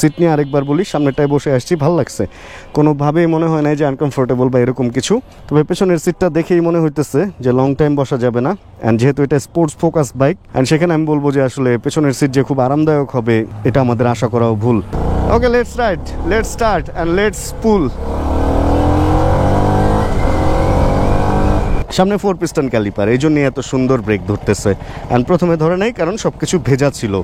Seat নিয়ে আরেকবার বলি, সামনেটায় বসে আসছি, ভালো লাগছে, কোনোভাবেই মনে হয় না যে আনকমফোর্টেবল বা এরকম কিছু। তবে পেছনের সিটটা দেখেই মনে হইতেছে যে লং টাইম বসা যাবে না, অ্যান্ড যেহেতু এটা স্পোর্টস ফোকাস বাইক, অ্যান্ড সেখানে আমি বলবো যে আসলে পেছনের সিট যে খুব আরামদায়ক হবে এটা আমাদের আশা করাও ভুল। Okay, let's ride, let's start and let's pull. সামনে 4 পিস্টন ক্যালিপার, এই জন্যই এত সুন্দর ব্রেক ধরতেছে। অ্যান্ড প্রথমে ধরে নেই কারণ সব কিছু ভেজা ছিল।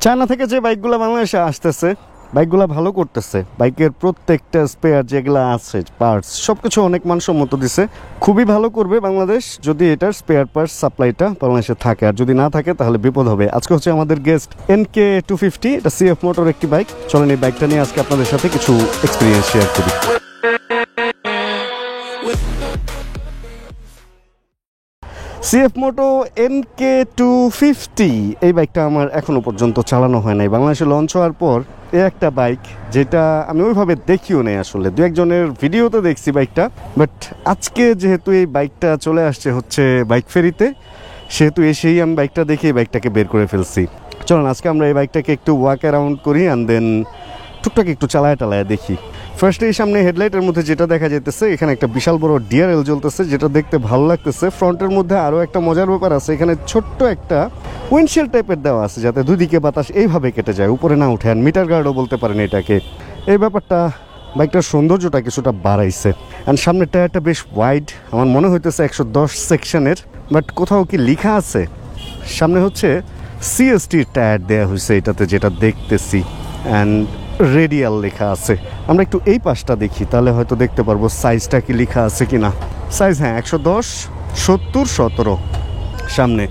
চায়না থেকে যে বাইকগুলো বাংলাদেশে আসতেছে, বাইকগুলো ভালো করতেছে, বাইকের প্রত্যেকটা স্পেয়ার যেগুলো আছে পার্টস সব কিছু অনেক মানসম্মত দিছে। খুবই ভালো করবে বাংলাদেশ যদি এটার স্পেয়ার পার্টস সাপ্লাইটা বাংলাদেশে থাকে, আর যদি না থাকে তাহলে বিপদ হবে। আজকে হচ্ছে আমাদের গেস্ট NK250, এটা CF মোটর একটি বাইক। চলেন এই বাইকটা নিয়ে আজকে আপনাদের সাথে কিছু এক্সপিরিয়েন্স শেয়ার করি। CF মোটো NK250, এই বাইকটা আমার এখনো পর্যন্ত চালানো হয় নাই। বাংলাদেশে লঞ্চ হওয়ার পর এই একটা বাইক যেটা আমি ওইভাবে দেখিও নেই, আসলে দু একজনের ভিডিওতে দেখছি বাইকটা, বাট আজকে যেহেতু এই বাইকটা চলে আসছে হচ্ছে বাইক ফেরিতে, সেহেতু এসেই আমি বাইকটা দেখে এই বাইকটাকে বের করে ফেলছি। চলুন আজকে আমরা এই বাইকটাকে একটু ওয়াক অ্যারাউন্ড করি অ্যান্ড দেন টুকটাক একটু চালায় দেখি। ফার্স্টেই সামনে হেডলাইটের মধ্যে যেটা দেখা যেতেছে, এখানে একটা বিশাল বড় DRL জ্বলতেছে, যেটা দেখতে ভালো লাগতেছে। ফ্রন্টের মধ্যে আরও একটা মজার ব্যাপার আছে, এখানে ছোট্ট একটা উইন্ডশিল্ড টাইপের দেওয়া আছে যাতে দুই দিকে বাতাস এইভাবে কেটে যায়, উপরে না উঠে। আর মিটার গার্ডও বলতে পারেন এটাকে। এই ব্যাপারটা বাইকটার সৌন্দর্যটা কিছুটা বাড়াইছে। অ্যান্ড সামনের টায়ারটা বেশ ওয়াইড, আমার মনে হইতেছে 110 সেকশনের, বাট কোথাও কি লেখা আছে সামনে হচ্ছে CST টায়ার দেওয়া হয়েছে এটাতে, যেটা দেখতেছি। অ্যান্ড রেডিয়াল লেখা আছে। আমরা একটু এই পাশটা দেখি, তাহলে হয়তো দেখতে পারবো সাইজটা কি লেখা আছে কিনা। সাইজ হ্যাঁ 110, 70, 17 সামনে।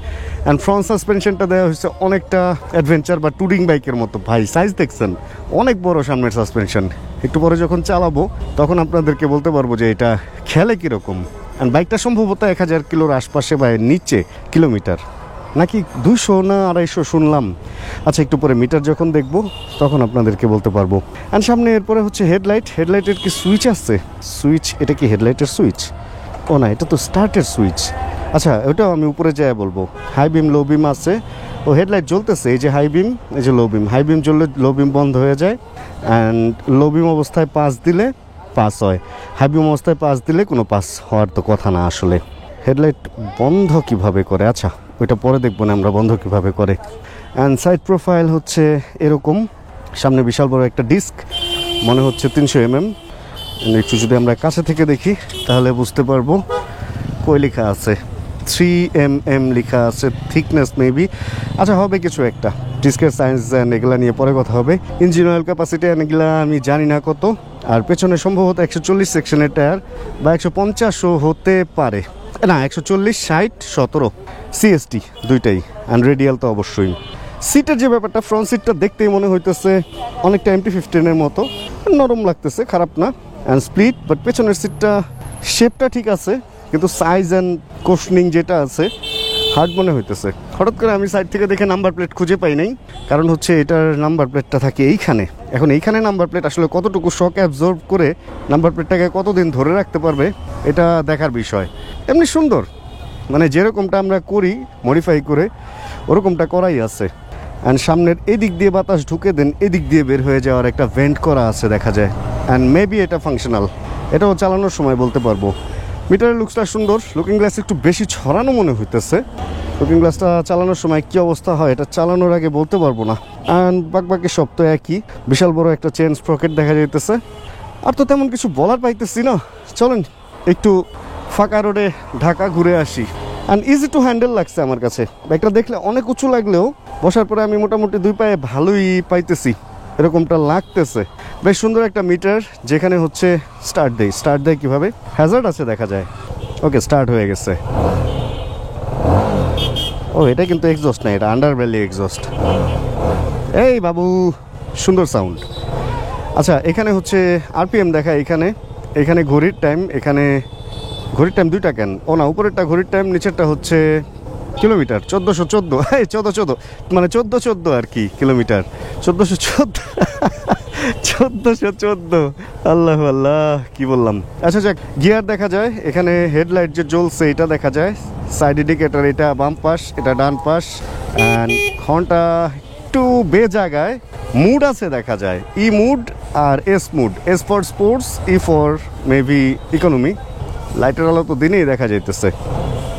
অ্যান্ড ফ্রন্ট সাসপেনশনটা দেওয়া হয়েছে অনেকটা অ্যাডভেঞ্চার বা ট্যুরিং বাইকের মতো। ভাই সাইজ দেখছেন, অনেক বড় সামনের সাসপেনশন। একটু পরে যখন চালাবো তখন আপনাদেরকে বলতে পারবো যে এটা খেলে কীরকম। অ্যান্ড বাইকটা সম্ভবত 1000 কিলোর আশপাশে বা নিচে কিলোমিটার, নাকি 200 না 250 শুনলাম। আচ্ছা একটু পরে মিটার যখন দেখব তখন আপনাদেরকে বলতে পারবো। অ্যান্ড সামনে এরপরে হচ্ছে হেডলাইট। হেডলাইটের কি সুইচ আছে? সুইচ, এটা কি হেডলাইটের সুইচ? ও না, এটা তো স্টার্টের সুইচ। আচ্ছা ওটাও আমি উপরে যাই বলবো। হাই বিম, লো বিম আছে। ও হেডলাইট জ্বলতেছে, এই যে হাই বিম, এই যে লো বিম। হাই বিম জ্বললে লো বিম বন্ধ হয়ে যায়, অ্যান্ড লো বিম অবস্থায় পাস দিলে পাস হয়। হাই বিম অবস্থায় পাস দিলে কোনো পাস হওয়ার তো কথা না আসলে। হেডলাইট বন্ধ কিভাবে করে, আচ্ছা ওইটা পরে দেখবো না আমরা বন্ধ কিভাবে করে। অ্যান্ড সাইড প্রোফাইল হচ্ছে এরকম, সামনে বিশাল বড় একটা ডিস্ক, মনে হচ্ছে 300 mm। একটু যদি আমরা কাছে থেকে দেখি তাহলে বুঝতে পারবো। কই লেখা আছে? 3mm লেখা আছে, থিকনেস মেবি। আচ্ছা হবে কিছু একটা। ডিস্কের সাইজ এগুলা নিয়ে পরে কথা হবে। ইঞ্জিন অয়েল ক্যাপাসিটি এগুলা আমি জানি না কত। আর পেছনে সম্ভবত 140 সেকশনের টায়ার বা 150ও হতে পারে, না 140, 60, 17 CST দুইটাই। অ্যান্ড রেডিয়াল তো অবশ্যই। সিটের যে ব্যাপারটা, ফ্রন্ট সিটটা দেখতেই মনে হইতেছে অনেকটা MT-15 মতো, নরম লাগতেছে, খারাপ না। অ্যান্ড স্প্লিট, বাট পেছনের সিটটা শেপটা ঠিক আছে, কিন্তু সাইজ অ্যান্ড কোশনিং যেটা আছে হার্ড মনে হইতেছে। হঠাৎ করে আমি সাইড থেকে দেখে নাম্বার প্লেট খুঁজে পাই নাই, কারণ হচ্ছে এটার নাম্বার প্লেটটা থাকে এইখানে। এখন এইখানে নাম্বার প্লেট আসলে কতটুকু শক অ্যাবজর্ব করে নাম্বার প্লেটটাকে কতদিন ধরে রাখতে পারবে এটা দেখার বিষয়। এমনি সুন্দর, মানে যেরকমটা আমরা করি মডিফাই করে ওরকমটা করাই আছে। অ্যান্ড সামনের এদিক দিয়ে বাতাস ঢুকে দেন, এদিক দিয়ে বের হয়ে যাওয়ার একটা ভেন্ট করা আছে দেখা যায়। অ্যান্ড মেবি এটা ফাংশনাল, এটাও চালানোর সময় বলতে পারবো। মিটারের লুকসটা সুন্দর, লুকিং গ্লাস একটু বেশি ছড়ানো মনে হইতেছে। লুকিং গ্লাসটা চালানোর সময় কী অবস্থা হয় এটা চালানোর আগে বলতে পারবো না। অ্যান্ড বাকি সব তো একই। বিশাল বড় একটা চেন স্প্রকেট দেখা যাইতেছে। আর তো তেমন কিছু বলার পাইতেছি না। চলেন একটু ফাঁকা রোডে ঢাকা ঘুরে আসি। অ্যান্ড ইজি টু হ্যান্ডেল লাগছে আমার কাছে। বাইকটা দেখলে অনেক উঁচু লাগলেও বসার পরে আমি মোটামুটি দুই পায়ে ভালোই পাইতেছি, এরকমটা লাগতেছে। বেশ সুন্দর একটা মিটার, যেখানে হচ্ছে স্টার্ট দেয় কীভাবে, হ্যাজার্ড আছে দেখা যায়। ওকে, স্টার্ট হয়ে গেছে। ও এটা কিন্তু এক্সস্ট না, এটা আন্ডারবেলি এক্সস্ট। এই বাবু, সুন্দর সাউন্ড। আচ্ছা এখানে হচ্ছে RPM দেখা, এখানে ঘড়ির টাইম, এখানে ঘড়ির টাইম দুইটা কেন? ও না, উপরেরটা ঘড়ির টাইম, নিচেরটা হচ্ছে কিলোমিটার। 1414, এই 1414 মানে 1414 আর কি কিলোমিটার। 1414 আল্লাহ আল্লাহ কি বললাম। আচ্ছা যাক, গিয়ার দেখা যায় এখানে, হেডলাইট যে জ্বলছে এটা দেখা যায়, সাইড ইন্ডিকেটার এটা বাম পাশ, এটা ডান পাশ। অ্যান্ড হর্নটা একটু জায়গায়, মুড আছে দেখা যায়, ই মুড আর S mood, S for sports, E for maybe economy. লাইটের আলো তো দিনেই দেখা যাইতেছে।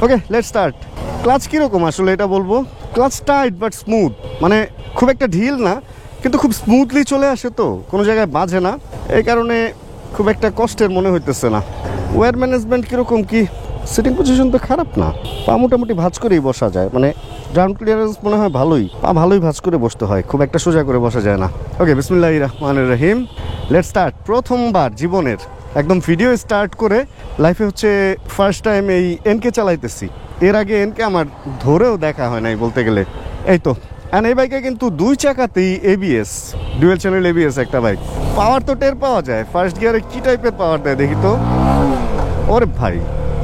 ওকে, লেটস স্টার্ট। ক্লাচ কীরকম আসলে এটা বলবো, ক্লাচ টাইট বাট স্মুথ, মানে খুব একটা ঢিল না কিন্তু খুব স্মুথলি চলে আসে, তো কোনো জায়গায় বাজে না, এই কারণে খুব একটা কষ্টের মনে হইতেছে না। ওয়্যার ম্যানেজমেন্ট কীরকম কি, সিটিং পজিশন তো খারাপ না, পা মোটামুটি ভাঁজ করেই বসা যায়, মানে গ্রাউন্ড ক্লিয়ারেন্স মনে হয় ভালোই, পা ভালোই ভাঁজ করে বসতে হয়, খুব একটা সোজা করে বসা যায় না। ওকে, বিসমিল্লাহির রহমানির রহিম, লেটস স্টার্ট। প্রথমবার জীবনের একদম ভিডিও স্টার্ট করে লাইফে হচ্ছে ফার্স্ট টাইম এই এনকে চালাইতেছি। এর আগে এনকে আমার ধরেও দেখা হয় নাই বলতে গেলে। এই তো, অ্যান্ড এই বাইকে কিন্তু 2 চাকাতেই এবিএস, ডুয়েল চ্যানেল এবিএস একটা বাইক। পাওয়ার তো টের পাওয়া যায়, ফার্স্ট গিয়ারে কী টাইপের পাওয়ার দেয় দেখি তো। ওরে ভাই,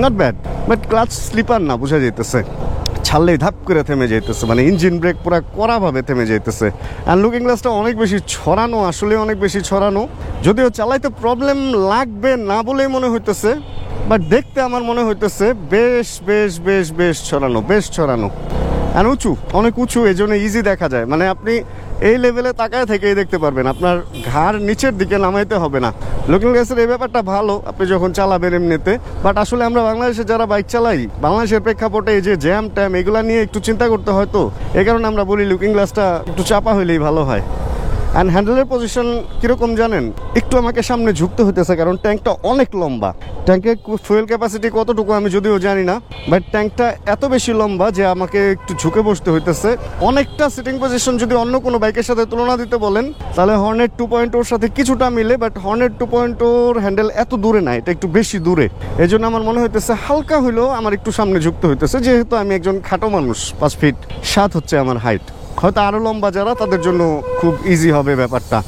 not bad, but clutch slipper না, বোঝা যাইতেছে, ছাড়লেই ধাপ করে থেমে যাইতেছে, মানে ইঞ্জিন ব্রেক পুরো কড়াভাবে থেমে যাইতেছে। অ্যান্ড লুকিং গ্লাসটা অনেক বেশি ছড়ানো, আসলে অনেক বেশি ছড়ানো, যদিও চালাইতে প্রবলেম লাগবে না বলেই মনে হইতেছে, বাট দেখতে আমার মনে হইতেছে বেশ বেশ বেশ বেশ ছড়ানো, বেশ ছড়ানো। অ্যান্ড উঁচু, অনেক উঁচু, এই জন্য ইজি দেখা যায়, মানে আপনি এই লেভেলে তাকায় থেকেই দেখতে পারবেন, আপনার ঘাড় নিচের দিকে নামাইতে হবে না। লুকিং গ্লাসের এই ব্যাপারটা ভালো আপনি যখন চালাবেন এমনিতে, বাট আসলে আমরা বাংলাদেশে যারা বাইক চালাই, বাংলাদেশের প্রেক্ষাপটে এই যে জ্যাম ট্যাম এগুলো নিয়ে একটু চিন্তা করতে হয়, তো এই কারণে আমরা বলি লুকিং গ্লাসটা একটু চাপা হইলেই ভালো হয়। অ্যান্ড হ্যান্ডেলের পজিশন কীরকম জানেন, একটু আমাকে সামনে ঝুঁকতে হইতেছে, কারণ ট্যাঙ্কটা অনেক লম্বা। ট্যাঙ্কের ফুয়েল ক্যাপাসিটি কতটুকু আমি যদিও জানি না, বাট ট্যাঙ্কটা এত বেশি লম্বা যে আমাকে একটু ঝুঁকে বসতে হইতেছে অনেকটা। সিটিং পজিশন যদি অন্য কোনো বাইকের সাথে তুলনা দিতে বলেন তাহলে হর্নেট 2.0 সাথে কিছুটা মিলে, বাট হর্নেট 2.0 হ্যান্ডেল এত দূরে না, এটা একটু বেশি দূরে। এই জন্য আমার মনে হইতেছে হালকা হইলেও আমার একটু সামনে ঝুঁকতে হইতেছে, যেহেতু আমি একজন খাটো মানুষ, 5 ফিট 7 হচ্ছে আমার হাইট। হয়তো আরও লম্বা যারা, তাদের জন্য খুব ইজি হবে ব্যাপারটা।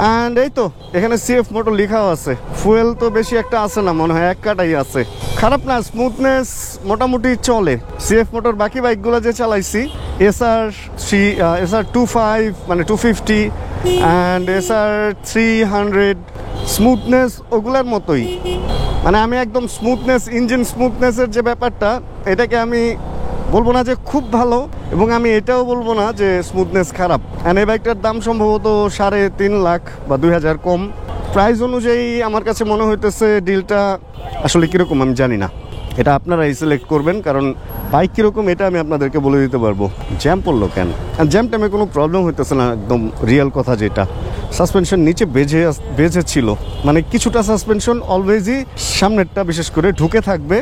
অ্যান্ড এই তো, এখানে সিএফ মোটর লেখাও আছে। ফুয়েল তো বেশি একটা আছে না, মনে হয় 1 কাটাই আছে, খারাপ না, স্মুথনেস মোটামুটি চলে। সিএফ মোটর বাকি বাইকগুলো যে চালাইছি, SR 25 মানে 250 অ্যান্ড SR 300, স্মুথনেস ওগুলার মতোই, মানে আমি একদম স্মুথনেস, ইঞ্জিন স্মুথনেসের যে ব্যাপারটা, এটাকে আমি বলবো না যে খুব ভালো, এবং আমি এটাও বলবো না যে স্মুথনেস খারাপ। অ্যান্ড এই বাইকটার দাম সম্ভবত 3.5 লাখ বা 2,000 কম। প্রাইস অনুযায়ী আমার কাছে মনে হইতেছে ডিলটা আসলে কীরকম আমি জানি না, এটা আপনারাই সিলেক্ট করবেন, কারণ বাইক কীরকম এটা আমি আপনাদেরকে বলে দিতে পারবো। জ্যাম পড়লো কেন, জ্যাম টাইমে কোনো প্রবলেম হইতেছে না, একদম রিয়েল কথা যেটা। সাসপেনশন নিচে বেজে ছিল, মানে কিছুটা সাসপেনশন অলওয়েজই সামনেরটা বিশেষ করে ঢুকে থাকবে।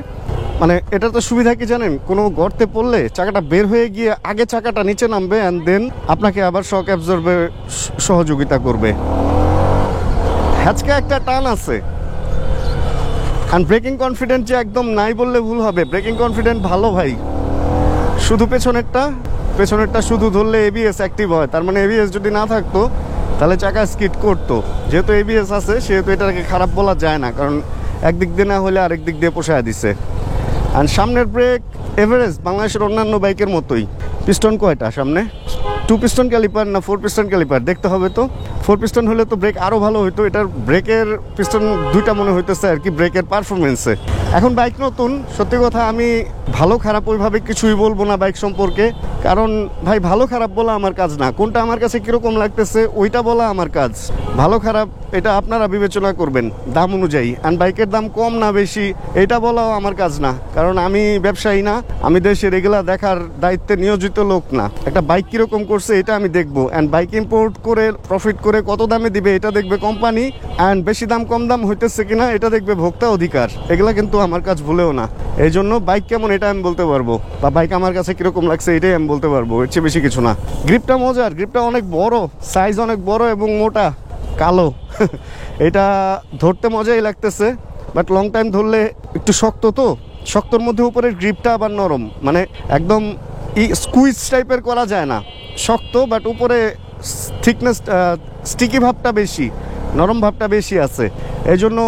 মানে এটা তো সুবিধা কি জানেন, কোনো গর্তে পড়লে চাকাটা বের হয়ে গিয়ে আগে চাকাটা নিচে নামবে, অ্যান্ড দেন আপনাকে আবার শক অ্যাবজর্বের সহযোগিতা করবে। হ্যাচকা একটা টান আছে। অ্যান্ড ব্রেকিং কনফিডেন্ট যে একদম নাই বললে ভুল হবে, ব্রেকিং কনফিডেন্ট ভালো ভাই। শুধু পেছনেরটা শুধু ধরলে এবিএস অ্যাক্টিভ হয়, তার মানে এবিএস যদি না থাকতো তাহলে চাকা স্কিড করতো। যেহেতু এবিএস আছে সেহেতু এটাকে খারাপ বলা যায় না, কারণ একদিক দিয়ে না হলে আরেক দিক দিয়ে পোষায় দিছে। অ্যান্ড সামনের ব্রেক এভারেজ বাংলাদেশের অন্যান্য বাইকের মতোই। পিস্টন কয়টা সামনে, 2 পিস্টন ক্যালিপার না 4 পিস্টন ক্যালিপার দেখতে হবে তো। 4 পিস্টন হলে তো ব্রেক আরও ভালো হইতো, এটার ব্রেকের পিস্টন 2টা মনে হইতেছে আর কি ব্রেকের পারফরমেন্সে। এখন বাইক নতুন, সত্যি কথা আমি ভালো খারাপ ওইভাবে কিছুই বলবো না বাইক সম্পর্কে, কারণ ভাই ভালো খারাপ বলা আমার কাজ না, কোনটা আমার কাছে কীরকম লাগতেছে ওইটা বলা আমার কাজ। ভালো খারাপ এটা আপনারা বিবেচনা করবেন দাম অনুযায়ী, অ্যান্ড বাইকের দাম কম না বেশি এটা বলাও আমার কাজ না, কারণ আমি ব্যবসায়ী না, আমি দেশের এগুলা দেখার দায়িত্বে নিয়োজিত লোক না। একটা বাইক কীরকম করছে এটা আমি দেখবো, অ্যান্ড বাইক ইম্পোর্ট করে প্রফিট করে কত দামে দিবে এটা দেখবে কোম্পানি, অ্যান্ড বেশি দাম কম দাম হইতেছে কিনা এটা দেখবে ভোক্তা অধিকার। এগুলা কিন্তু আমার কাজ ভুলেও না। এই জন্য বাইক কেমন এটা আমি বলতে পারবো, বা বাইক আমার কাছে কীরকম লাগছে এটাই আমি বলতে পারবো, এর চেয়ে বেশি কিছু না। গ্রিপটা মজার, গ্রিপটা অনেক বড়, সাইজ অনেক বড় এবং মোটা, কালো। এটা ধরতে মজাই লাগতেছে, বাট লং টাইম ধরলে একটু শক্ত, তো শক্তর মধ্যে উপরের গ্রিপটা আবার নরম, মানে একদম স্কুইজ টাইপের করা যায় না, শক্ত বাট উপরে থিকনেস স্টিকি ভাবটা বেশি, নরম ভাবটা বেশি আছে, এই জন্য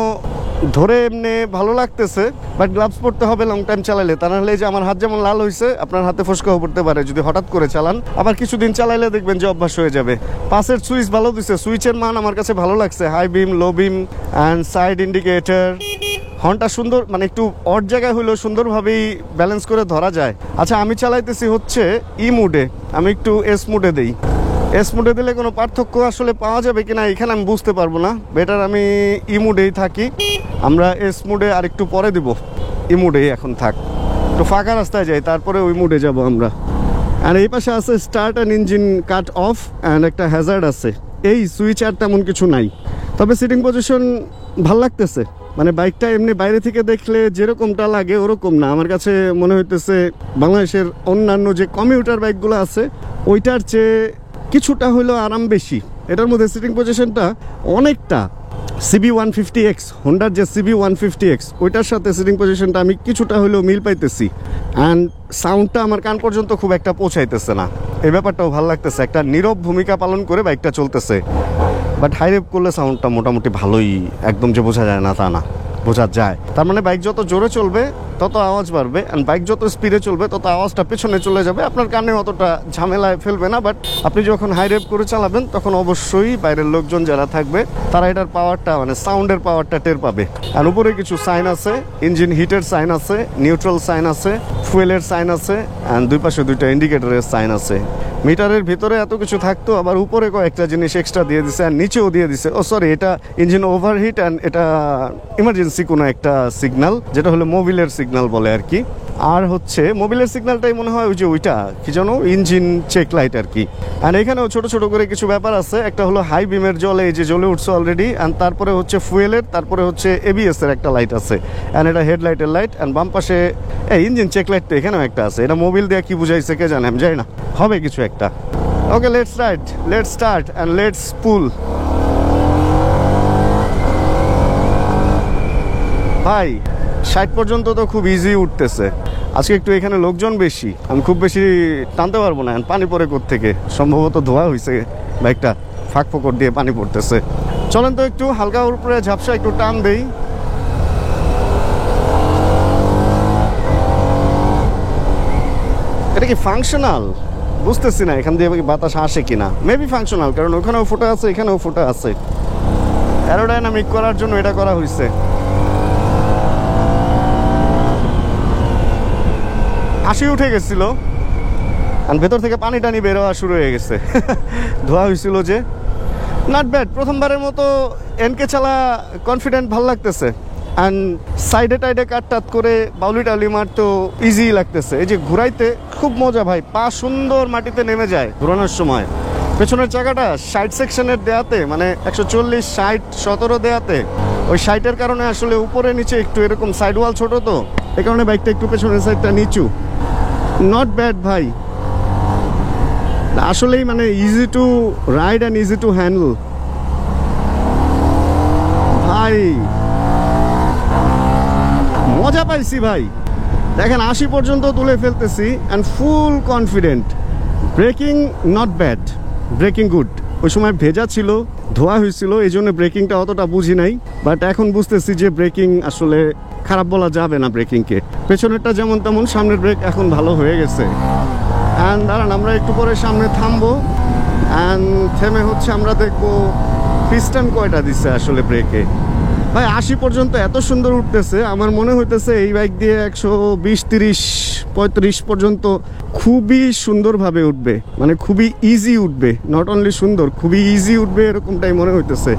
ধরে এমনি ভালো লাগতেছে। বাট গ্লাভস পরতে হবে লং টাইম চালাইলে, তা নাহলে যে আমার হাত যেমন লাল হয়েছে আপনার হাতে ফসকাও পড়তে পারে যদি হঠাৎ করে চালান। আবার কিছুদিন চালাইলে দেখবেন যে অভ্যাস হয়ে যাবে। পাশের সুইচ ভালো দিছে, সুইচের মান আমার কাছে ভালো লাগছে, high beam, low beam and side indicator. হর্নটা সুন্দর, মানে একটু অড জায়গায় হলেও সুন্দরভাবেই ব্যালেন্স করে ধরা যায়। আচ্ছা আমি চালাইতেছি হচ্ছে ই মুডে, আমি একটু এস মুডে দেই। এস মোডে দিলে কোনো পার্থক্য আসলে পাওয়া যাবে কিনা এখানে আমি বুঝতে পারবো না। বেটার আমি ই মোডেই থাকি। আমরা এস মোডে আরেকটু পরে দিব, ই মোডেই এখন থাক, একটু ফাঁকা রাস্তায় যাই, তারপরে ওই মোডে যাব আমরা। আর এই পাশে আছে start and engine cut off and একটা হ্যাজার্ড আছে। এই সুইচ আর তেমন কিছু নাই, তবে সিটিং পজিশন ভাল লাগতেছে। মানে বাইকটা এমনি বাইরে থেকে দেখলে যেরকমটা লাগে ওরকম না, আমার কাছে মনে হইতেছে বাংলাদেশের অন্যান্য যে কমিউটার বাইকগুলো আছে ওইটার চেয়ে কিছুটা হলেও আরাম বেশি। এটার মধ্যে সিটিং পজিশনটা অনেকটা CB150X, হোন্ডার যে CB150X ওইটার সাথে সিটিং পজিশনটা আমি কিছুটা হলেও মিল পাইতেছি। অ্যান্ড সাউন্ডটা আমার কান পর্যন্ত খুব একটা পৌঁছাইতেছে না, এই ব্যাপারটাও ভালো লাগতেছে। একটা নীরব ভূমিকা পালন করে বাইকটা চলতেছে, বাট হাই রেপ করলে সাউন্ডটা মোটামুটি ভালোই, একদম যে বোঝা যায় না তা না, বোঝা যায়। তার মানে বাইক যত জোরে চলবে তত আওয়াজ বাড়বে, অ্যান্ড বাইক যত স্পিডে চলবে তত আওয়াজটা পেছনে চলে যাবে, আপনার কানে অতটা ঝামেলায় ফেলবে না। বাট আপনি যখন হাই রেপ করে চালাবেন তখন অবশ্যই বাইরের লোকজন যারা থাকবে তারা এটার পাওয়ারটা, মানে সাউন্ডের পাওয়ারটা টের পাবে। আর উপরে কিছু সাইন আছে, ইঞ্জিন হিটের সাইন আছে, নিউট্রাল সাইন আছে, ফুয়েলের সাইন আছে, অ্যান্ড দুই পাশে দুইটা ইন্ডিকেটরের সাইন আছে। মিটারের ভিতরে এত কিছু থাকতো, আবার উপরে কয়েকটা জিনিস এক্সট্রা দিয়ে দিছে, আর নিচেও দিয়ে দিছে। ও সরি, এটা ইঞ্জিন ওভারহিট অ্যান্ড এটা ইমার্জেন্সি কোনো একটা সিগন্যাল, যেটা হলো মোবিলের সিগন্যাল বলে আর কি। আর হচ্ছে মোবিলের সিগন্যালটাই মনে হয় ওই যে ওইটা কি জানো, ইঞ্জিন চেক লাইট আর কি। আর এখানেও ছোট ছোট করে কিছু ব্যাপার আছে। একটা হলো হাই বিমের জলে, এই যে জ্বলে উঠছে অলরেডি, অ্যান্ড তারপরে হচ্ছে ফুয়েলের, তারপরে হচ্ছে ABS এর একটা লাইট আছে, অ্যান্ড এটা হেডলাইটের লাইট। অ্যান্ড বাম পাশে ইঞ্জিন চেক লাইট তো এখানেও একটা আছে। এটা মোবিল দিয়ে কি বুঝাইছে কে জানে, আমি জানি না, হবে কিছু একটা। Okay, let's ride, let's start and let's pull. ভাই 60 পর্যন্ত তো খুব ইজি উঠতেছে। আজকে একটু এখানে লোকজন বেশি, আমি খুব বেশি টানতে পারবো না। পানি পড়ে কোত্থেকে, সম্ভবত ধোয়া হয়েছে বাইকটা, ফাঁক ফোকর দিয়ে পানি পড়তেছে। চলেন তো একটু হালকা উপরে ঝাপসা একটু টান দেই। এটা কি ফাংশনাল বুঝতেছি না, এখান দিয়ে বাতাস আসে কিনা। মেবি ফাংশনাল, কারণ ওখানেও ফোটা আছে, এখানেও ফোটা আছে। অ্যারোডাইনামিক করার জন্য এটা করা হয়েছে। হাসি উঠে গেছিল, আর ভেতর থেকে পানি টানি বের হওয়া শুরু হয়ে গেছে। ধোয়া হয়েছিল যে, নট ব্যাড। প্রথমবারের মতো এনকে চালা কনফিডেন্ট, ভাল লাগতেছে। অ্যান্ড সাইডে টাইডে কাট করে বাউলি টাউলি মারতো ইজি লাগতেছে। এই যে ঘুরাইতে খুব মজা ভাই, পা সুন্দর মাটিতে নেমে যায় ঘুরানোর সময়। পেছনের চাকাটা 60 সেকশনের দেয়াতে, মানে 140, 60, 17 দেয়াতে, ওই 60-এর কারণে আসলে উপরে নিচে একটু এরকম সাইড ওয়াল ছোট, তো এই কারণে বাইকটা একটু পেছনের সাইডটা নিচু। নট ব্যাড ভাই, আসলেই মানে easy to ride and easy to handle ভাই। মজা পাইছি ভাই, দেখেন 80 পর্যন্ত তুলে ফেলতেছি and full confident. Breaking not bad, breaking good. ওই সময় ভেজা ছিল, ধোয়া হয়েছিল, এই জন্য ব্রেকিংটা অতটা বুঝি নাই। বাট এখন বুঝতেছি যে ব্রেকিং আসলে খারাপ বলা যাবে না ব্রেকিংকে। পেছনেরটা যেমন তেমন, সামনের ব্রেক এখন ভালো হয়ে গেছে। অ্যান্ড দাঁড়ান, আমরা একটু পরে সামনে থামবো, অ্যান্ড থেমে হচ্ছে আমরা দেখবো পিস্টন কয়টা দিচ্ছে আসলে ব্রেকে। ভাই 80 পর্যন্ত এত সুন্দর উঠতেছে, আমার মনে হইতেছে এই বাইক দিয়ে 120, 30, 35 পর্যন্ত খুবই সুন্দরভাবে উঠবে, মানে খুবই ইজি উঠবে। নট অনলি সুন্দর, খুবই ইজি উঠবে এরকমটাই মনে হইতেছে।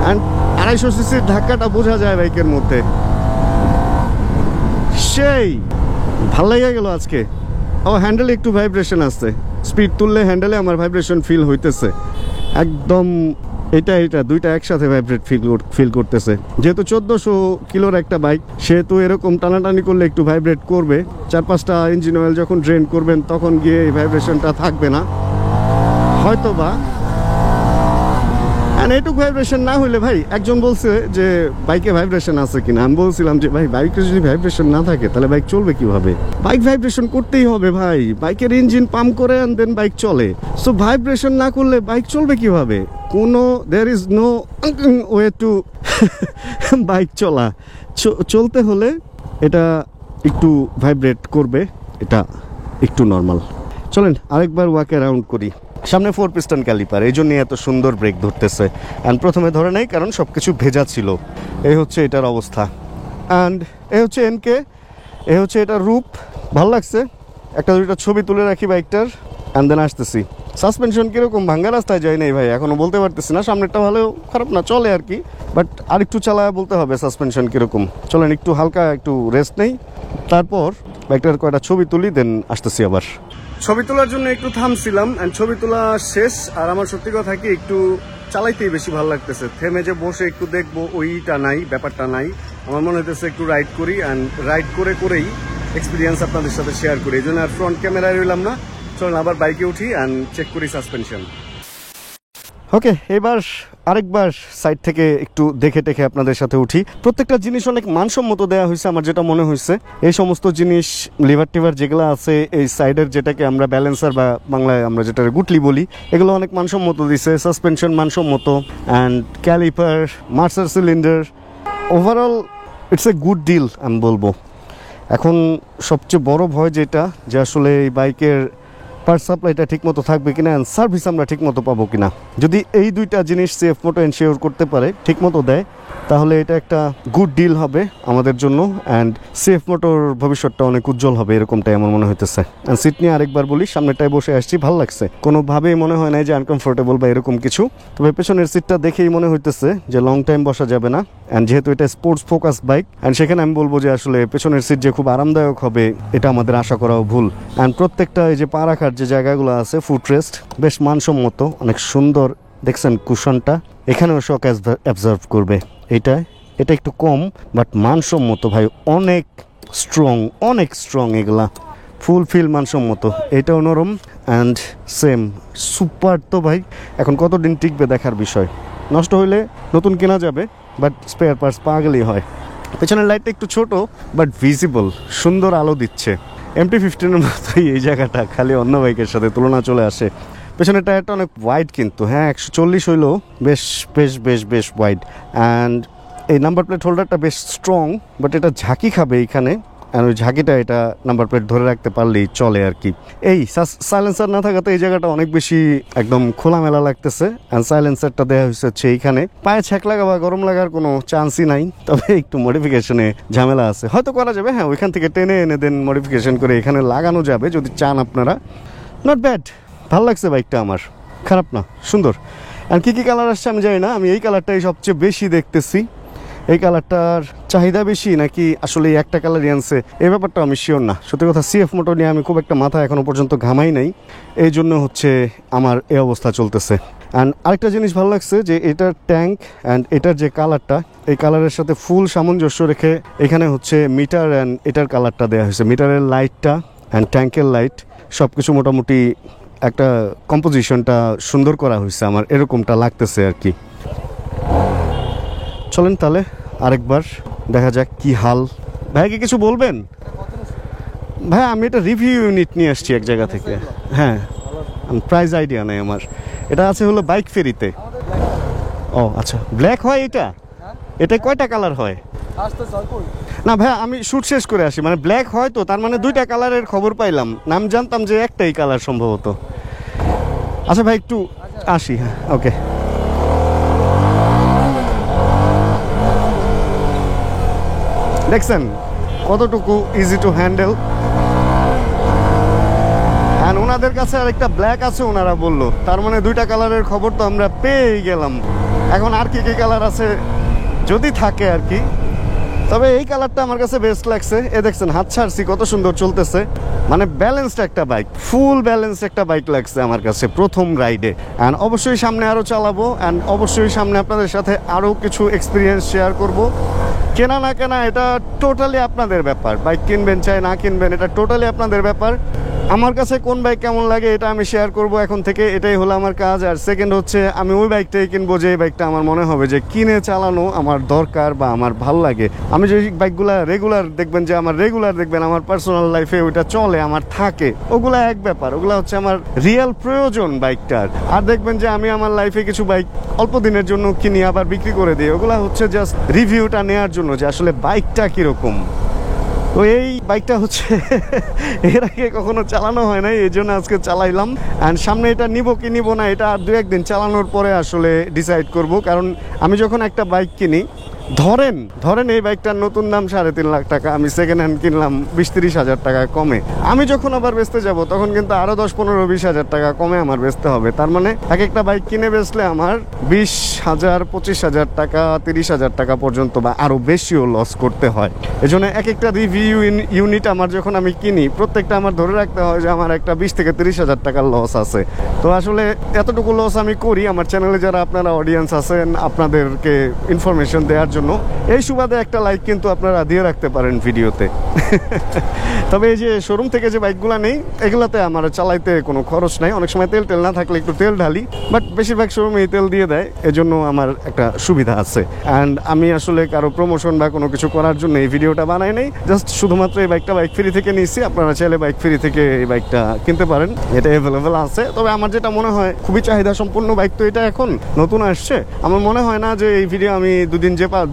অ্যান্ড 250 সিসির ধাক্কাটা বোঝা যায় বাইকের মধ্যে, সেই ভাল লেগে গেল আজকে। ও হ্যান্ডেলে একটু ভাইব্রেশন আসছে, স্পিড তুললে হ্যান্ডেলে আমার ভাইব্রেশন ফিল হইতেছে একদম। এটা দুইটা একসাথে ভাইব্রেট ফিল করতেছে। যেহেতু 1400 কিলোর একটা বাইক, সেহেতু এরকম টানাটানি করলে একটু ভাইব্রেট করবে। 4-5টা ইঞ্জিন অয়েল যখন ড্রেন করবেন তখন গিয়ে এই ভাইব্রেশনটা থাকবে না হয়তো বা। অ্যান্ড এইটুক ভাইব্রেশন না হলে, ভাই একজন বলছে যে বাইকে ভাইব্রেশন আছে কিনা, আমি বলছিলাম যে ভাই বাইকে যদি ভাইব্রেশন না থাকে তাহলে বাইক চলবে কিভাবে? বাইক ভাইব্রেশন করতেই হবে ভাই, বাইকের ইঞ্জিন পাম্প করে অ্যান্ড দেন বাইক চলে। সো ভাইব্রেশন না করলে বাইক চলবে কিভাবে? কোনো there is no way to bike চলতে হলে এটা একটু ভাইব্রেট করবে, এটা একটু নর্মাল। চলেন আরেকবার ওয়াক অ্যারাউন্ড করি। সামনে 4 পিস্টন ক্যালিপার, এই জন্যই এত সুন্দর ব্রেক ধরতেছে। অ্যান্ড প্রথমে ধরে নেই কারণ সব কিছু ভেজা ছিল। এই হচ্ছে এটার অবস্থা। অ্যান্ড এই হচ্ছে এনকে, এই হচ্ছে এটার রূপ। ভালো লাগছে, একটা দুইটা ছবি তুলে রাখি বাইকটার, অ্যান্ড দেন আসতেছি। সাসপেনশন কীরকম, ভাঙ্গা রাস্তায় যায় নাই ভাই, এখনও বলতে পারতেছি না। সামনেরটা ভালো খারাপ না, চলে আর কি, বাট আরেকটু চালায় বলতে হবে সাসপেনশন কীরকম। চলেন একটু হালকা একটু রেস্ট নেই, তারপর বাইকটার কয়টা ছবি তুলি, দেন আসতেছি আবার। ছবি তোলার জন্য একটু থামছিলাম, অ্যান্ড ছবি তোলা শেষ। আর আমার সত্যি কথা কি, একটু চালাইতেই বেশি ভালো লাগতেছে, থেমে যে বসে একটু দেখবো ওইটা নাই, ব্যাপারটা নাই। আমার মনে হইতেছে একটু রাইড করি, অ্যান্ড রাইড করেই এক্সপিরিয়েন্স আপনাদের সাথে শেয়ার করি। এই জন্য আর ফ্রন্ট ক্যামেরায় রইলাম না, চলুন আবার বাইকে উঠি অ্যান্ড চেক করি সাসপেনশন। ওকে, এবার আরেকবার সাইড থেকে একটু দেখে টেখে আপনাদের সাথে উঠি। প্রত্যেকটা জিনিস অনেক মানসম্মত দেওয়া হয়েছে আমার যেটা মনে হয়েছে। এই সমস্ত জিনিস লিভার টিভার যেগুলো আছে, এই সাইডের যেটাকে আমরা ব্যালেন্সার বা বাংলায় আমরা যেটা গুটলি বলি, এগুলো অনেক মানসম্মত দিছে। সাসপেনশন মানসম্মত, and caliper, master cylinder, overall it's a good deal আমি বলবো। এখন সবচেয়ে বড় ভয় যেটা, যে আসলে এই বাইকের পার্ট সাপ্লাইটা ঠিকমতো থাকবে কিনা, অ্যান্ড সার্ভিস আমরা ঠিকমতো পাবো কিনা। যদি এই দুইটা জিনিস সিএফ মোটো এনশিওর করতে পারে, ঠিকমতো দেয়, তাহলে এটা একটা গুড ডিল হবে আমাদের জন্য, অ্যান্ড সিএফ মোটোর ভবিষ্যৎটা অনেক উজ্জ্বল হবে, এরকমটাই আমার মনে হইতেছে। অ্যান্ড সিট নিয়ে আরেকবার বলি, সামনেটায় বসে আসছি, ভালো লাগছে, কোনোভাবেই মনে হয় না যে আনকমফোর্টেবল বা এরকম কিছু। তবে পেছনের সিটটা দেখেই মনে হইতেছে যে লং টাইম বসা যাবে না, অ্যান্ড যেহেতু এটা স্পোর্টস ফোকাস বাইক, অ্যান্ড সেখানে আমি বলবো যে আসলে পেছনের সিট যে খুব আরামদায়ক হবে, এটা আমাদের আশা করাও ভুল। অ্যান্ড প্রত্যেকটা এই যে পা রাখার যে জায়গাগুলো আছে, ফুট রেস্ট বেশ মানসম্মত, অনেক সুন্দর। দেখছেন কুশনটা, এখানেও শক অ্যাবজর্ভ করবে। এটা একটু কম, বাট মানসম্মত ভাই, অনেক স্ট্রং এগুলা, ফুল ফিল মানসম্মত। এটাও নরম অ্যান্ড সেম সুপার। তো ভাই এখন কতদিন টিকবে দেখার বিষয়, নষ্ট হইলে নতুন কেনা যাবে, বাট স্পেয়ার পার্টস পাওয়া গেলেই হয়। পেছনের লাইটটা একটু ছোট, বাট ভিজিবল, সুন্দর আলো দিচ্ছে। MT-15 মতোই এই জায়গাটা, খালি অন্য বাইকের সাথে তুলনা চলে আসে। পেছনের টায়ারটা অনেক ওয়াইড কিন্তু, হ্যাঁ 140 হইলেও বেশ বেশ বেশ বেশ ওয়াইড। অ্যান্ড এই নাম্বার প্লেট হোল্ডারটা বেশ স্ট্রং, বাট এটা ঝাঁকি খাবে এইখানে, আর ওই ঝাঁকিটা এটা নাম্বার প্লেট ধরে রাখতে পারলেই চলে আর কি। এই সাইলেন্সার না থাকাতে এই জায়গাটা অনেক বেশি একদম খোলামেলা লাগতেছে। অ্যান্ড সাইলেন্সারটা দেওয়া হচ্ছে এইখানে, পায়ে ছ্যাঁক লাগা বা গরম লাগার কোনো চান্সই নাই, তবে একটু মডিফিকেশনে ঝামেলা আছে, হয়তো করা যাবে। হ্যাঁ, ওইখান থেকে টেনে এনে দেন মডিফিকেশন করে এখানে লাগানো যাবে যদি চান আপনারা। নট ব্যাড, ভালো লাগছে বাইকটা আমার, খারাপ না, সুন্দর। আর কী কালার আসছে আমি জানি না, আমি এই কালারটাই সবচেয়ে বেশি দেখতেছি। এই কালারটার চাহিদা বেশি নাকি আসলে একটা কালারই আনছে, এই ব্যাপারটা আমি শিওর না। সত্যি কথা, সিএফ মোটো নিয়ে আমি খুব একটা মাথা এখনও পর্যন্ত ঘামাই নাই, এই জন্য হচ্ছে আমার এই অবস্থা চলতেছে। অ্যান্ড আরেকটা জিনিস ভালো লাগছে যে এটার ট্যাঙ্ক অ্যান্ড এটার যে কালারটা, এই কালারের সাথে ফুল সামঞ্জস্য রেখে এখানে হচ্ছে মিটার অ্যান্ড এটার কালারটা দেওয়া হয়েছে। মিটারের লাইটটা অ্যান্ড ট্যাঙ্কের লাইট সব কিছু মোটামুটি একটা কম্পোজিশনটা সুন্দর করা হয়েছে, আমার এরকমটা লাগতেছে আর কি। চলেন তাহলে আরেকবার দেখা যাক কি হাল। ভাইকে কিছু বলবেন? ভাই আমি এটা রিভিউ ইউনিট নিয়ে আসছি এক জায়গা থেকে। হ্যাঁ, প্রাইস আইডিয়া নেই আমার। এটা আছে হলো বাইক ফেরিতে। ও আচ্ছা, ব্ল্যাক হয় এটা? এটা কয়টা কালার হয়? না ভাই, আমি শুট শেষ করে আসি, মানে ব্ল্যাক হয় তো, তার মানে দুইটা কালারের খবর পাইলাম, নাম জানতাম যে একটাই কালার সম্ভবত। আচ্ছা ভাই, একটু আসি। হ্যাঁ, ওকে। দেখছেন কতটুকু ইজি টু হ্যান্ডেল। অ্যান্ড ওনাদের কাছে আরেকটা ব্ল্যাক আছে ওনারা বললো, তার মানে দুইটা কালারের খবর তো আমরা পেয়ে গেলাম। এখন আর কি কি কালার আছে যদি থাকে আর কি, তবে এই কালারটা আমার কাছে বেস্ট লাগছে। এ দেখছেন হাত ছাড়ছি কত সুন্দর চলতেছে, মানে ব্যালেন্সড একটা বাইক, ফুল ব্যালেন্সড একটা বাইক লাগছে আমার কাছে প্রথম রাইডে। অ্যান্ড অবশ্যই সামনে আরও চালাবো, অ্যান্ড অবশ্যই সামনে আপনাদের সাথে আরও কিছু এক্সপিরিয়েন্স শেয়ার করব। কেনা না কেনা এটা টোটালি আপনাদের ব্যাপার, বাইক কিনবেন চাই না কিনবেন এটা টোটালি আপনাদের ব্যাপার। আমার কাছে কোন বাইক কেমন লাগে এটা আমি শেয়ার করব এখন থেকে, এটাই হলো আমার কাজ। আর সেকেন্ড হচ্ছে আমি ওই বাইকটাই কিনবো যে বাইকটা আমার মনে হবে যে কিনে চালানো আমার দরকার বা আমার ভালো লাগে। আমি যে বাইকগুলা রেগুলার দেখবেন, যে আমার রেগুলার দেখবেন আমার পার্সোনাল লাইফে ওইটা চলে, আমার থাকে, ওগুলা এক ব্যাপার, ওগুলা হচ্ছে আমার রিয়েল প্রয়োজন বাইকটার। আর দেখবেন যে আমি আমার লাইফে কিছু বাইক অল্প দিনের জন্য কিনি আবার বিক্রি করে দিই, ওগুলা হচ্ছে জাস্ট রিভিউটা নেওয়ার জন্য যে আসলে বাইকটা কীরকম। তো এই বাইকটা হচ্ছে এর আগে কখনো চালানো হয় নাই, এই জন্য আজকে চালাইলাম। অ্যান্ড সামনে এটা নিব কি নিব না এটা আর দু একদিন চালানোর পরে আসলে ডিসাইড করব। কারণ আমি যখন একটা বাইক কিনি ধরেন ধরেন এই বাইকটার নতুন দাম 3.5 লাখ টাকা, আমি সেকেন্ড হ্যান্ড কিনলাম 20-30 হাজার টাকা কমে। আমি যখন আবার বেচতে যাব তখন কিন্তু আরো 10-15-20 হাজার টাকা কমে আমার বেচতে হবে। তার মানে এক একটা বাইক কিনে বেচলে আমার 20,000, 25,000 টাকা, 30,000 টাকা পর্যন্ত বা আরো বেশিও লস করতে হয়। এজন্য এক একটা রিভিউ ইউনিট আমার যখন আমি কিনি, প্রত্যেকটা আমার ধরে রাখতে হয় যে আমার একটা 20 থেকে 30 হাজার টাকার লস আছে। তো আসলে এতটুকু লস আমি করি আমার চ্যানেলে যারা আপনারা অডিয়েন্স আছেন আপনাদেরকে ইনফরমেশন দেওয়ার জন্য। এই সুবাদে একটা লাইক কিন্তু আপনারা দিয়ে রাখতে পারেন ভিডিওতে। তবে এই যে শোরুম থেকে যে বাইকগুলো নেই এগুলাতে আমার চালাইতে কোনো খরচ নাই। অনেক সময় তেল না থাকলে একটু তেল ঢালি, বাট বেশিরভাগ শোরুমে তেল দিয়ে দেয়, এজন্য আমার একটা সুবিধা আছে। অ্যান্ড আমি আসলে কারো প্রমোশন বা কোনো কিছু করার জন্য এই ভিডিওটা বানাই নাই, জাস্ট শুধুমাত্র এই বাইকটা বাইক ফ্রি থেকে নিয়েছি। আপনারা চাইলে বাইক ফ্রি থেকে এই বাইকটা কিনতে পারেন, এটা অ্যাভেলেবেল আছে। তবে আমার যেটা মনে হয় খুবই চাহিদা সম্পন্ন বাইক, তো এটা এখন নতুন আসছে। আমার মনে হয় না যে এই ভিডিও আমি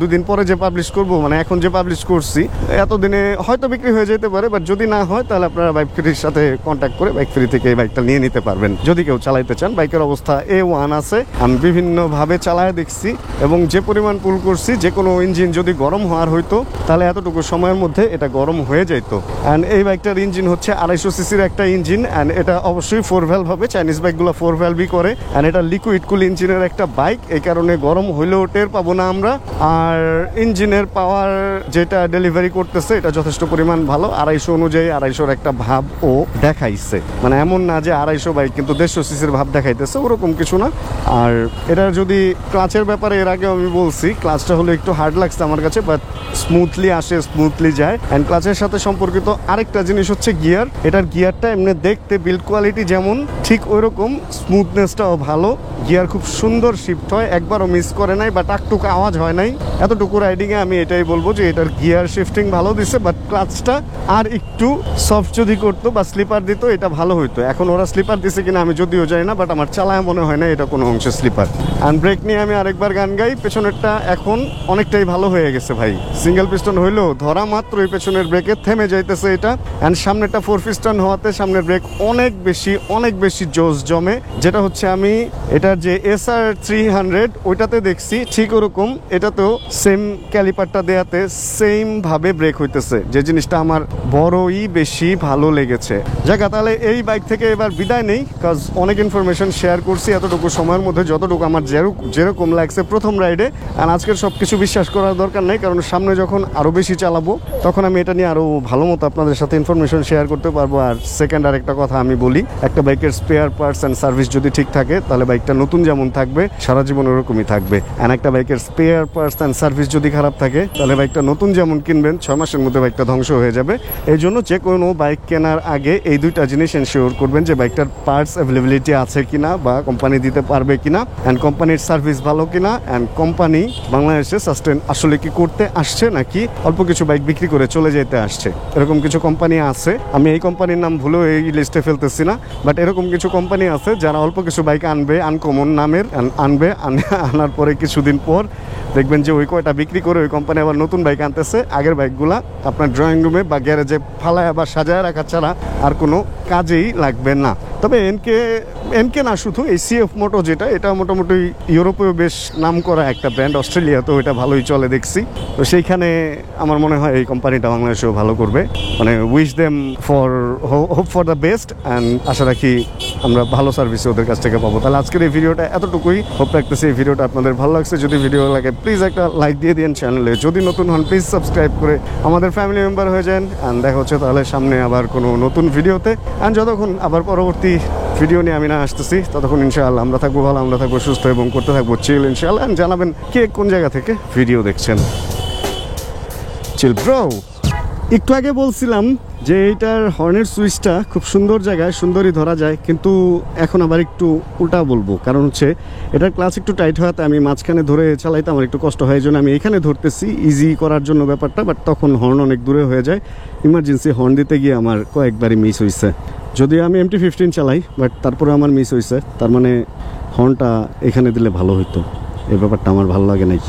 দুদিন পরে যে পাবলিশ করব, মানে এখন যে পাবলিশ করছি এতদিনে হয়তো বিক্রি হয়ে যেতে পারে, বাট যদি না হয় তাহলে আপনারা বাইক ফ্রির সাথে কন্ট্যাক্ট করে বাইক ফ্রি থেকে এই বাইকটা নিয়ে নিতে পারবেন যদি কেউ চালাইতে চান। বাইকের অবস্থা A1 আছে, আমি বিভিন্নভাবে চালায় দেখছি এবং যে পরিমাণ পুল করছি, যে কোনো ইঞ্জিন যদি গরম হওয়ার হইতো তাহলে এতটুকু সময়ের মধ্যে এটা গরম হয়ে যেত। অ্যান্ড এই বাইকটার ইঞ্জিন হচ্ছে 250 সিসির একটা ইঞ্জিন, অ্যান্ড এটা অবশ্যই 4 ভ্যালভ হবে। চাইনিজ বাইকগুলো 4 ভ্যালভই করে, অ্যান্ড এটা লিকুইড কুল ইঞ্জিনের একটা বাইক, এই কারণে গরম হইলেও টের পাবো না আমরা। আর ইঞ্জিনের পাওয়ার যেটা ডেলিভারি করতেছে এটা যথেষ্ট পরিমাণ ভালো। 250 অনুযায়ী 250-র একটা ভাব ও দেখাইছে, মানে এমন না যে 250 বাইক কিন্তু 150 সিসির ভাব দেখাইতেছে, ওরকম কিছু না। আর এটা যদি ক্লাচের ব্যাপারে এর আগে আমি বলছি, ক্লাচটা হলো একটু হার্ড লাগছে আমার কাছে, বাট স্মুথলি আসে, স্মুথলি যায়। অ্যান্ড ক্লাচের সাথে সম্পর্কিত আরেকটা জিনিস হচ্ছে গিয়ার। এটার গিয়ারটা এমনি দেখতে বিল্ড কোয়ালিটি যেমন ঠিক ওইরকম স্মুথনেসটাও ভালো। গিয়ার খুব সুন্দর শিফট হয়, একবারও মিস করে নাই বা টাকটুক আওয়াজ হয় নাই। এতটুকু রাইডিংয়ে আমি এটাই বলবো যে এটার গিয়ার শিফটিং ভালো দিছে, বাট ক্লাচটা আর একটু সফট যদি করতো বা স্লিপার দিত এটা ভালো হইতো। এখন ওরা স্লিপার দিছে কিনা আমি যদিও জানি না, বাট আমার চালায় মনে হয় না এটা কোনো অংশে স্লিপার। অ্যান্ড ব্রেক নিয়ে আমি আরেকবার গান গাই, পেছনেরটা এখন অনেকটাই ভালো হয়ে গেছে ভাই। সিঙ্গেল পিস্টন হইলেও ধরা মাত্র এই পেছনের ব্রেকে থেমে যাইতেছে এটা। অ্যান্ড সামনেটা 4 পিস্টন হওয়াতে সামনের ব্রেক অনেক বেশি জোস জমে, যেটা হচ্ছে আমি এটার যে SR 300 ওইটাতে দেখছি ঠিক ওরকম এটাতেও সেম ক্যালিপারটা দেয়াতে সেম ভাবে ব্রেক হইতেছে, যে জিনিসটা আমার বড়ই বেশি ভালো লেগেছে। জায়গা তাহলে এই বাইক থেকে এবার বিদায় নেই, কাজ অনেক ইনফরমেশন শেয়ার করছি এতটুকু সময়ের মধ্যে, যতটুকু আমার যেরকম লাগছে প্রথম রাইডে। আর আজকের সব কিছু বিশ্বাস করার দরকার নেই, কারণ সামনে যখন আরও বেশি চালাবো তখন আমি এটা নিয়ে আরও ভালো মতো আপনাদের সাথে ইনফরমেশন শেয়ার করতে পারবো। আর সেকেন্ড আরেকটা কথা আমি বলি, একটা বাইকের স্পেয়ার পার্টস অ্যান্ড সার্ভিস যদি ঠিক থাকে তাহলে বাইকটা নতুন যেমন থাকবে সারা জীবন ওরকমই থাকবে। আর একটা বাইকের স্পেয়ার পার্টস অ্যান্ড সার্ভিস যদি খারাপ থাকে তাহলে বাইকটা নতুন যেমন কিনবেন 6 মাসের মধ্যে বাইকটা ধ্বংস হয়ে যাবে। এই জন্য যে কোনো বাইক কেনার আগে এই দুইটা জিনিস এনশিওর করবেন যে বাইকটার পার্টস অ্যাভেলেবিলিটি আছে কিনা বা কোম্পানি দিতে পারবে কিনা, অ্যান্ড কোম্পানির সার্ভিস ভালো কিনা, অ্যান্ড কোম্পানি বাংলাদেশে সাস্টেন আসলে কি করতে আসছে নাকি অল্প কিছু বাইক বিক্রি করে চলে যেতে আসছে। এরকম কিছু কোম্পানি আছে, আমি এই কোম্পানির নাম ভুলেও এই লিস্টে ফেলতেছি না, বাট এরকম কিছু কোম্পানি আছে যারা অল্প কিছু বাইক আনবে আনকমন নামের, আনার পরে কিছুদিন পর দেখবেন যে ওই কয়টা বিক্রি করে ওই কোম্পানি আবার নতুন বাইক আনতেছে। আগের বাইকগুলা আপনার ড্রয়িং রুমে বা গ্যারেজে ফালায় বা সাজায় রাখা ছাড়া আর কোনো কাজেই লাগবে না। তবে এনকে না, শুধু এই CF মোটো যেটা, এটা মোটামুটি ইউরোপেও বেশ নাম করা একটা ব্র্যান্ড, অস্ট্রেলিয়াতেও এটা ভালোই চলে দেখছি। তো সেইখানে আমার মনে হয় এই কোম্পানিটা বাংলাদেশেও ভালো করবে। মানে wish them hope for the best, and আশা রাখি আমরা ভালো সার্ভিস ওদের কাছ থেকে পাবো। তাহলে আজকের এই ভিডিওটা এতটুকুই, হোপ রাখতেছি এই ভিডিওটা আপনাদের ভালো লাগছে। যদি ভিডিও লাগে প্লিজ একটা লাইক দিয়ে দিন, চ্যানেলে যদি নতুন হন প্লিজ সাবস্ক্রাইব করে আমাদের ফ্যামিলি মেম্বার হয়ে যান। অ্যান্ড দেখা হচ্ছে তাহলে সামনে আবার কোনো নতুন ভিডিওতে। অ্যান্ড যতক্ষণ আবার পরবর্তী ভিডিও নিয়ে আমি না আসতেছি ততক্ষণ ইনশাআল্লাহ আমরা থাকবো ভালো, আমরা থাকবো সুস্থ এবং করতে থাকবো চিল ইনশাআল্লাহ। অ্যান্ড জানাবেন কে কোন জায়গা থেকে ভিডিও দেখছেন। চিল ব্রো, একটু আগে বলছিলাম যে এইটার হর্নের সুইচটা খুব সুন্দর জায়গায় সুন্দরই ধরা যায়, কিন্তু এখন আবার একটু উল্টা বলবো, কারণ হচ্ছে এটার ক্লাচ একটু টাইট হওয়াতে আমি মাঝখানে ধরে চালাইতে আমার একটু কষ্ট হয়, জন্য আমি এখানে ধরতেছি ইজি করার জন্য ব্যাপারটা, বাট তখন হর্ন অনেক দূরে হয়ে যায়। ইমার্জেন্সি হর্ন দিতে গিয়ে আমার কয়েকবারই মিস হয়েছে, যদিও আমি MT-15 চালাই, বাট তারপরে আমার মিস হয়েছে। তার মানে হর্নটা এখানে দিলে ভালো হতো, এই ব্যাপারটা আমার ভালো লাগে নাই।